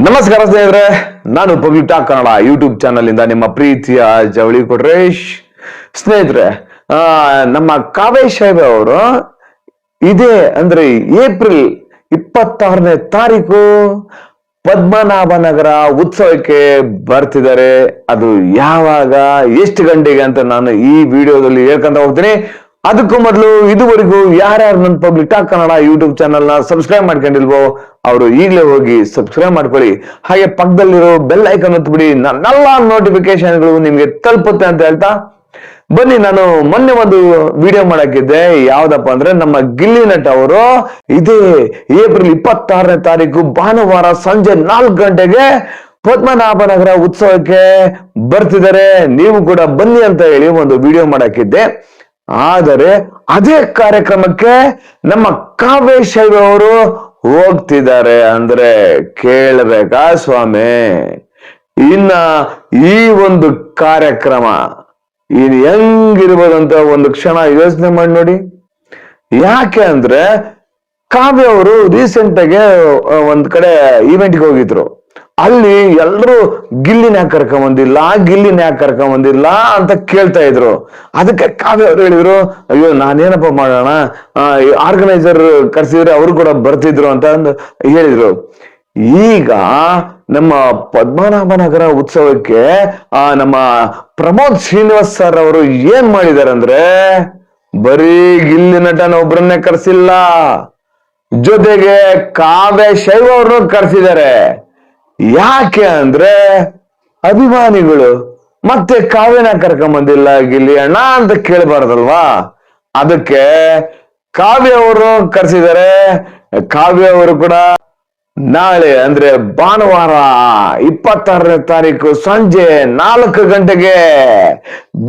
ನಮಸ್ಕಾರ ಸ್ನೇಹಿತರೆ, ನಾನು public talk Kannada YouTube channel ಇಂದ ನಿಮ್ಮ ಪ್ರೀತಿಯ ಜವಳಿ ಕೊಟ್ರೇಶ್. ಸ್ನೇಹಿತರೆ, ನಮ್ಮ ಕಾವ್ಯ ಶೈವ ಅವರು ಇದೇ ಅಂದ್ರೆ ಏಪ್ರಿಲ್ 26ನೇ ತಾರೀಕು ಪದ್ಮನಾಭನಗರ ಉತ್ಸವಕ್ಕೆ ಬರ್ತಿದ್ದಾರೆ. ಅದು ಯಾವಾಗ, ಎಷ್ಟು ಗಂಟೆಗೆ ಅಂತ ನಾನು ಈ ವಿಡಿಯೋದಲ್ಲಿ ಹೇಳ್ಕೊಂತ ಹೋಗ್ತೀನಿ. ಅದಕ್ಕೂ ಮೊದಲು ಇದುವರೆಗೂ ಯಾರ್ಯಾರು ನನ್ನ public talk Kannada YouTube channel ನ ಸಬ್ಸ್ಕ್ರೈಬ್ ಮಾಡ್ಕೊಂಡಿಲ್ವೋ ಅವರು ಈಗಲೇ ಹೋಗಿ ಸಬ್ಸ್ಕ್ರೈಬ್ ಮಾಡ್ಕೊಳ್ಳಿ. ಹಾಗೆ ಪಕ್ಕದಲ್ಲಿರೋ ಬೆಲ್ ಐಕನ್ ಒತ್ಬಿಡಿ, ನನ್ನೆಲ್ಲ ನೋಟಿಫಿಕೇಶನ್ಗಳು ನಿಮ್ಗೆ ತಲುಪುತ್ತೆ ಅಂತ ಹೇಳ್ತಾ ಬನ್ನಿ. ನಾನು ಮೊನ್ನೆ ಒಂದು ವಿಡಿಯೋ ಮಾಡಕ್ಕಿದ್ದೆ. ಯಾವ್ದಪ್ಪ ಅಂದ್ರೆ ನಮ್ಮ ಗಿಲ್ಲಿ ನಟ ಅವರು ಇದೇ ಏಪ್ರಿಲ್ 26ನೇ ತಾರೀಕು ಭಾನುವಾರ ಸಂಜೆ 4 ಗಂಟೆಗೆ ಪದ್ಮನಾಭನಗರ ಉತ್ಸವಕ್ಕೆ ಬರ್ತಿದ್ದಾರೆ. ನೀವು ಕೂಡ ಬನ್ನಿ ಅಂತ ಹೇಳಿ ಒಂದು ವಿಡಿಯೋ ಮಾಡಕ್ಕಿದ್ದೆ. ಆದರೆ ಅದೇ ಕಾರ್ಯಕ್ರಮಕ್ಕೆ ನಮ್ಮ ಕಾವ್ಯ ಶೈವ ಅವರು ಹೋಗ್ತಿದ್ದಾರೆ ಅಂದ್ರೆ ಕೇಳಬೇಕಾ ಸ್ವಾಮಿ. ಇನ್ನ ಈ ಒಂದು ಕಾರ್ಯಕ್ರಮ ಇನ್ ಹೆಂಗಿರ್ಬೋದಂತ ಒಂದು ಕ್ಷಣ ಯೋಚನೆ ಮಾಡಿ ನೋಡಿ. ಯಾಕೆ ಅಂದ್ರೆ ಕಾವ್ಯ ಅವರು ರೀಸೆಂಟ್ ಆಗಿ ಒಂದ್ ಕಡೆ ಈವೆಂಟ್ಗೆ ಹೋಗಿದ್ರು. ಅಲ್ಲಿ ಎಲ್ರು ಗಿಲ್ಲಿನ ಯಾಕೆ ಕರ್ಕೊಂಬಂದಿಲ್ಲ ಅಂತ ಕೇಳ್ತಾ ಇದ್ರು. ಅದಕ್ಕೆ ಕಾವ್ಯ ಅವ್ರು ಹೇಳಿದ್ರು, ಅಯ್ಯೋ ನಾನೇನಪ್ಪ ಮಾಡೋಣ, ಆರ್ಗನೈಸರ್ ಕರ್ಸಿದ್ರೆ ಅವರು ಕೂಡ ಬರ್ತಿದ್ರು ಅಂತ ಹೇಳಿದ್ರು. ಈಗ ನಮ್ಮ ಪದ್ಮನಾಭನಗರ ಉತ್ಸವಕ್ಕೆ ನಮ್ಮ ಪ್ರಮೋದ್ ಶ್ರೀನಿವಾಸ್ ಸರ್ ಅವರು ಏನ್ ಮಾಡಿದಾರೆ ಅಂದ್ರೆ, ಬರೀ ಗಿಲ್ಲಿ ನಟನ ಒಬ್ರನ್ನೇ ಕರ್ಸಿಲ್ಲ, ಜೊತೆಗೆ ಕಾವ್ಯ ಶೈವ ಅವ್ರನ್ನು ಕರ್ಸಿದ್ದಾರೆ. ಯಾಕೆ ಅಂದ್ರೆ ಅಭಿಮಾನಿಗಳು ಮತ್ತೆ ಕಾವ್ಯನ ಕರ್ಕೊಂಬಂದಿಲ್ಲ ಗಿಲ್ಲಿ ಅಣ್ಣ ಅಂತ ಕೇಳಬಾರ್ದಲ್ವಾ. ಅದಕ್ಕೆ ಕಾವ್ಯ ಅವರು ಕರ್ಸಿದ್ದಾರೆ. ಕಾವ್ಯ ಅವರು ಕೂಡ ನಾಳೆ ಅಂದ್ರೆ ಭಾನುವಾರ 26ನೇ ತಾರೀಕು ಸಂಜೆ 4 ಗಂಟೆಗೆ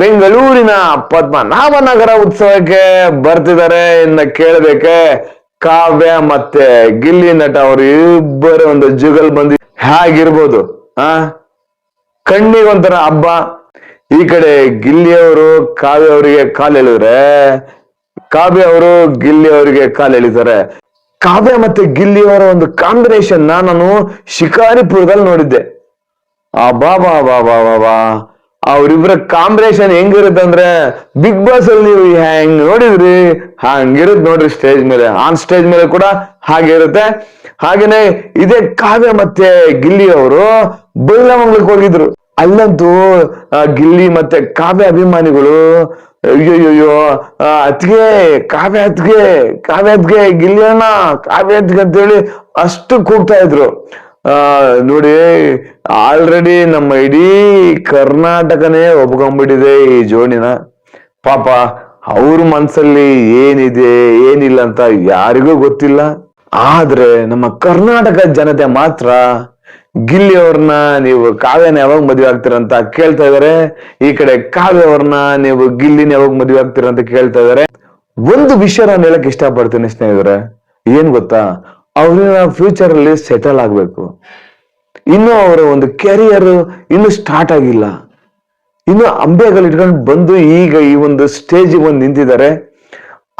ಬೆಂಗಳೂರಿನ ಪದ್ಮನಾಭನಗರ ಉತ್ಸವಕ್ಕೆ ಬರ್ತಿದ್ದಾರೆ. ಇನ್ನ ಕೇಳಬೇಕೆ, ಕಾವ್ಯ ಮತ್ತೆ ಗಿಲ್ಲಿ ನಟ ಅವರು ಇಬ್ಬರ ಒಂದು ಜುಗಲ್ ಬಂದಿ ಹೇಗಿರ್ಬೋದು. ಕಣ್ಣಿಗೊಂಥರ ಹಬ್ಬ. ಈ ಕಡೆ ಗಿಲ್ಲಿ ಅವರು ಕಾವ್ಯ ಅವರಿಗೆ ಕಾಲು ಎಳೆದ್ರೆ, ಕಾವ್ಯ ಅವರು ಗಿಲ್ಲಿ ಅವರಿಗೆ ಕಾಲು ಎಳಿತಾರೆ. ಕಾವ್ಯ ಮತ್ತೆ ಗಿಲ್ಲಿ ಅವರ ಒಂದು ಕಾಂಬಿನೇಷನ್ ನಾನು ಶಿಕಾರಿಪುರದಲ್ಲಿ ನೋಡಿದ್ದೆ. ಬಾ ಅವ್ರಿಬ್ರ ಕಾಂಬಿನೇಷನ್ ಹೆಂಗಿರುತ್ತೆ ಅಂದ್ರೆ, ಬಿಗ್ ಬಾಸ್ ಅಲ್ಲಿ ನೀವು ಹೆಂಗ್ ನೋಡಿದ್ರಿ ಹಂಗಿರುತ್ತೆ ನೋಡ್ರಿ ಸ್ಟೇಜ್ ಮೇಲೆ. ಆನ್ ಸ್ಟೇಜ್ ಮೇಲೆ ಕೂಡ ಹಾಗೆ ಇರುತ್ತೆ. ಹಾಗೇನೆ ಇದೇ ಕಾವ್ಯ ಮತ್ತೆ ಗಿಲ್ಲಿ ಅವರು ಬೈಲಮಂಗಲಕ್ಕೆ ಹೋಗಿದ್ರು. ಅಲ್ಲಂತೂ ಗಿಲ್ಲಿ ಮತ್ತೆ ಕಾವ್ಯ ಅಭಿಮಾನಿಗಳು ಅಯ್ಯೋಯ್ಯೋ ಅತ್ಗೆ ಕಾವ್ಯ ಅತ್ಗೆ ಗಿಲ್ಲಿ ಅಣ್ಣ ಕಾವ್ಯ ಅತ್ಗೆ ಅಂತೇಳಿ ಅಷ್ಟು ಕೂಗ್ತಾ ಇದ್ರು. ನೋಡಿ, ಆಲ್ರೆಡಿ ನಮ್ಮ ಇಡೀ ಕರ್ನಾಟಕನೇ ಒಪ್ಕೊಂಡ್ಬಿಟ್ಟಿದೆ ಈ ಜೋಡಿನ. ಪಾಪ ಅವ್ರ ಮನ್ಸಲ್ಲಿ ಏನಿದೆ ಏನಿಲ್ಲ ಅಂತ ಯಾರಿಗೂ ಗೊತ್ತಿಲ್ಲ. ಆದ್ರೆ ನಮ್ಮ ಕರ್ನಾಟಕ ಜನತೆ ಮಾತ್ರ ಗಿಲ್ಲಿ ಅವ್ರನ್ನ ನೀವು ಕಾವ್ಯನ ಯಾವಾಗ ಮದುವೆ ಆಗ್ತೀರ ಅಂತ ಕೇಳ್ತಾ ಇದಾರೆ. ಈ ಕಡೆ ಕಾವ್ಯ ಅವ್ರನ್ನ ನೀವು ಗಿಲ್ಲಿನ ಯಾವಾಗ ಮದುವೆ ಆಗ್ತೀರ ಅಂತ ಕೇಳ್ತಾ ಇದಾರೆ. ಒಂದು ವಿಷಯ ನಾನು ಹೇಳಕ್ ಇಷ್ಟಪಡ್ತೀನಿ ಸ್ನೇಹಿತರೆ, ಏನ್ ಗೊತ್ತಾ, ಅವ್ರ ಫ್ಯೂಚರ್ ಅಲ್ಲಿ ಸೆಟಲ್ ಆಗ್ಬೇಕು. ಇನ್ನು ಅವರ ಒಂದು ಕೆರಿಯರ್ ಇನ್ನು ಸ್ಟಾರ್ಟ್ ಆಗಿಲ್ಲ. ಇನ್ನು ಅಂಬೆಗಳು ಇಟ್ಕೊಂಡು ಬಂದು ಈಗ ಈ ಒಂದು ಸ್ಟೇಜ್ ಬಂದು ನಿಂತಿದ್ದಾರೆ.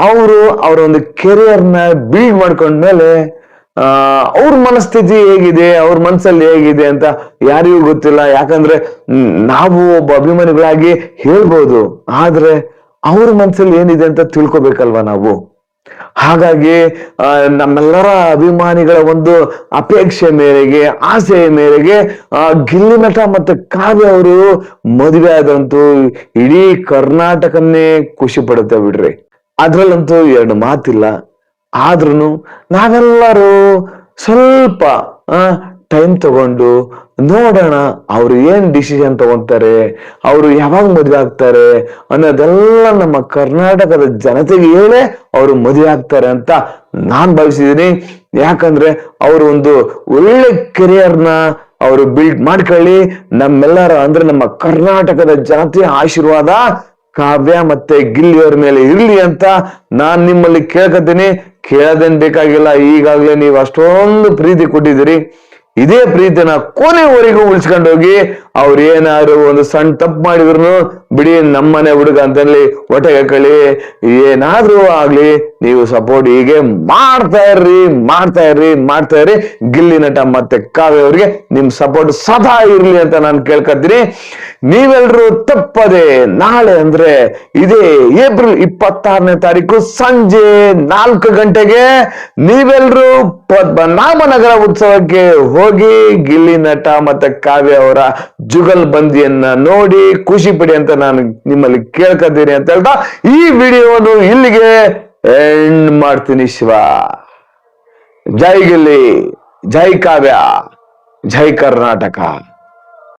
ಅವರು ಅವರ ಒಂದು ಕೆರಿಯರ್ನ ಬಿಲ್ಡ್ ಮಾಡ್ಕೊಂಡ್ಮೇಲೆ ಅವ್ರ ಮನಸ್ಥಿತಿ ಹೇಗಿದೆ, ಅವ್ರ ಮನಸ್ಸಲ್ಲಿ ಹೇಗಿದೆ ಅಂತ ಯಾರಿಗೂ ಗೊತ್ತಿಲ್ಲ. ಯಾಕಂದ್ರೆ ನಾವು ಒಬ್ಬ ಅಭಿಮಾನಿಗಳಾಗಿ ಹೇಳ್ಬೋದು, ಆದ್ರೆ ಅವ್ರ ಮನಸ್ಸಲ್ಲಿ ಏನಿದೆ ಅಂತ ತಿಳ್ಕೊಬೇಕಲ್ವಾ ನಾವು. ಹಾಗಾಗಿ ನಮ್ಮೆಲ್ಲರ ಅಭಿಮಾನಿಗಳ ಒಂದು ಅಪೇಕ್ಷೆ ಮೇರೆಗೆ, ಆಸೆಯ ಮೇರೆಗೆ ಗಿಲ್ಲಿ ನಟ ಮತ್ತೆ ಕಾವ್ಯ ಅವರು ಮದುವೆ ಆದಂತೂ ಇಡೀ ಕರ್ನಾಟಕನ್ನೇ ಖುಷಿ ಪಡುತ್ತೆ ಬಿಡ್ರಿ. ಅದ್ರಲ್ಲಂತೂ ಎರಡು ಮಾತಿಲ್ಲ. ಆದ್ರೂ ನಾವೆಲ್ಲರೂ ಸ್ವಲ್ಪ ಟೈಮ್ ತಗೊಂಡು ನೋಡೋಣ ಅವ್ರು ಏನ್ ಡಿಸಿಷನ್ ತಗೊಂತಾರೆ, ಅವರು ಯಾವಾಗ ಮದುವೆ ಆಗ್ತಾರೆ ಅನ್ನೋದೆಲ್ಲ ನಮ್ಮ ಕರ್ನಾಟಕದ ಜನತೆಗೆ ಹೇಳೇ ಅವರು ಮದುವೆ ಆಗ್ತಾರೆ ಅಂತ ನಾನ್ ಭಾವಿಸಿದೀನಿ. ಯಾಕಂದ್ರೆ ಅವರು ಒಂದು ಒಳ್ಳೆ ಕೆರಿಯರ್ನ ಅವರು ಬಿಲ್ಡ್ ಮಾಡ್ಕೊಳ್ಳಿ. ನಮ್ಮೆಲ್ಲರ ಅಂದ್ರೆ ನಮ್ಮ ಕರ್ನಾಟಕದ ಜನತೆಯ ಆಶೀರ್ವಾದ ಕಾವ್ಯ ಮತ್ತೆ ಗಿಲ್ಲಿ ಅವ್ರ ಮೇಲೆ ಇರ್ಲಿ ಅಂತ ನಾನ್ ನಿಮ್ಮಲ್ಲಿ ಕೇಳ್ಕೊತೀನಿ. ಕೇಳೋದೇನ್ ಬೇಕಾಗಿಲ್ಲ, ಈಗಾಗ್ಲೇ ನೀವು ಅಷ್ಟೊಂದು ಪ್ರೀತಿ ಕೊಟ್ಟಿದ್ದೀರಿ. ಇದೇ ಪ್ರೀತಿನ ಕೊನೆವರೆಗೂ ಉಳಿಸ್ಕೊಂಡು ಹೋಗಿ. ಅವ್ರು ಏನಾದ್ರು ಒಂದು ಸಣ್ಣ ತಪ್ಪು ಮಾಡಿದ್ರು ಬಿಡಿ ನಮ್ಮನೆ ಹುಡುಗ ಅಂತಲ್ಲಿ ಹೊಟ್ಟೆಗೆ ಕಳಿ ಏನಾದ್ರೂ ಆಗ್ಲಿ ನೀವು ಸಪೋರ್ಟ್ ಹೀಗೆ ಮಾಡ್ತಾ ಇರ್ರಿ ಗಿಲ್ಲಿ ನಟ ಮತ್ತೆ ಕಾವ್ಯ ಅವ್ರಿಗೆ ನಿಮ್ ಸಪೋರ್ಟ್ ಸದಾ ಇರ್ಲಿ ಅಂತ ನಾನು ಕೇಳ್ಕೊತೀನಿ. ನೀವೆಲ್ರೂ ತಪ್ಪದೆ ನಾಳೆ ಅಂದ್ರೆ ಇದೇ ಏಪ್ರಿಲ್ 26ನೇ ತಾರೀಕು ಸಂಜೆ 4 ಗಂಟೆಗೆ ನೀವೆಲ್ರೂ ಪದ್ಮನಾಭನಗರ ಉತ್ಸವಕ್ಕೆ ಹೋಗಿ ಗಿಲ್ಲಿ ನಟ ಮತ್ತೆ ಕಾವ್ಯ ಅವರ ಜುಗಲ್ ಬಂದಿಯನ್ನ ನೋಡಿ ಖುಷಿ ಪಡಿ ಅಂತ ನಾನು ನಿಮ್ಮಲ್ಲಿ ಕೇಳ್ಕೊತೀನಿ ಅಂತ ಹೇಳ್ತಾ ಈ ವಿಡಿಯೋವನ್ನು ಇಲ್ಲಿಗೆ ಎಂಡ್ ಮಾಡ್ತೀನಿ. ಶಿವ ಜೈ ಗಿಲ್ಲಿ, ಜೈ ಕಾವ್ಯ, ಜೈ ಕರ್ನಾಟಕ.